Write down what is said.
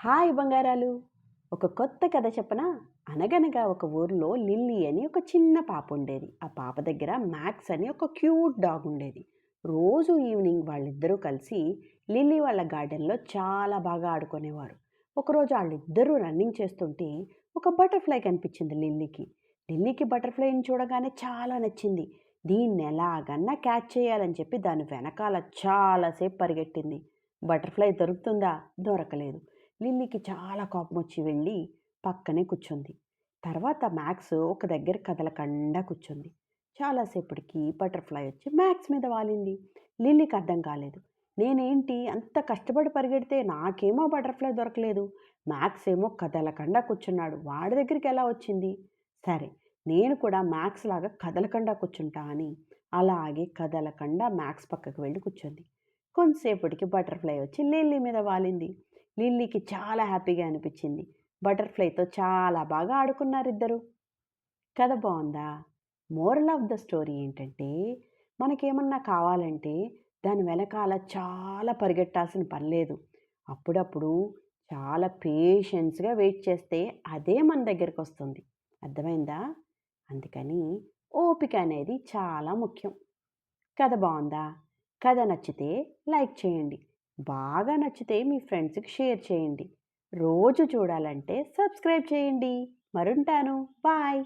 Hi బంగారాలు. ఒక కొత్త కథ చెప్పనా? అనగనగా ఒక ఊర్లో లిల్లీ అని ఒక చిన్న పాప ఉండేది. ఆ పాప దగ్గర మ్యాక్స్ అని ఒక క్యూట్ డాగ్ ఉండేది. రోజు ఈవినింగ్ వాళ్ళిద్దరూ కలిసి లిల్లీ వాళ్ళ గార్డెన్లో చాలా బాగా ఆడుకునేవారు. ఒకరోజు వాళ్ళిద్దరూ రన్నింగ్ చేస్తుంటే ఒక బటర్ఫ్లై కనిపించింది లిల్లీకి. లిల్లీకి బటర్ఫ్లైని చూడగానే చాలా నచ్చింది. దీన్ని ఎలాగన్నా క్యాచ్ చేయాలని చెప్పి దాని వెనకాల చాలాసేపు పరిగెట్టింది. బటర్ఫ్లై దొరుకుతుందా? దొరకలేదు. లిల్లీకి చాలా కోపం వచ్చి వెళ్ళి పక్కనే కూర్చుంది. తర్వాత మ్యాక్స్ ఒక దగ్గర కదలకుండా కూర్చుంది. చాలాసేపటికి బటర్ఫ్లై వచ్చి మ్యాక్స్ మీద వాలింది. లిల్లీకి అర్థం కాలేదు. నేనేంటి అంత కష్టపడి పరిగెడితే నాకేమో బటర్ఫ్లై దొరకలేదు, మ్యాక్స్ ఏమో కదలకుండా కూర్చున్నాడు, వాడి దగ్గరికి ఎలా వచ్చింది? సరే, నేను కూడా మ్యాక్స్ లాగా కదలకుండా కూర్చుంటా అని అలాగే కదలకుండా మ్యాక్స్ పక్కకు వెళ్ళి కూర్చుంది. కొంతసేపటికి బటర్ఫ్లై వచ్చి లిల్లీ మీద వాలింది. లిల్లీకి చాలా హ్యాపీగా అనిపించింది. బటర్ఫ్లైతో చాలా బాగా ఆడుకున్నారిద్దరు. కథ బాగుందా? మోరల్ ఆఫ్ ద స్టోరీ ఏంటంటే, మనకేమన్నా కావాలంటే దాని వెనకాల చాలా పరిగెట్టాల్సిన పని లేదు. అప్పుడప్పుడు చాలా పేషెన్స్గా వెయిట్ చేస్తే అదే మన దగ్గరికి వస్తుంది. అర్థమైందా? అందుకని ఓపిక అనేది చాలా ముఖ్యం. కథ బాగుందా? కథ నచ్చితే లైక్ చేయండి. బాగా నచ్చితే మీ ఫ్రెండ్స్కి షేర్ చేయండి. రోజు చూడాలంటే సబ్స్క్రైబ్ చేయండి. మరుంటాను. బాయ్.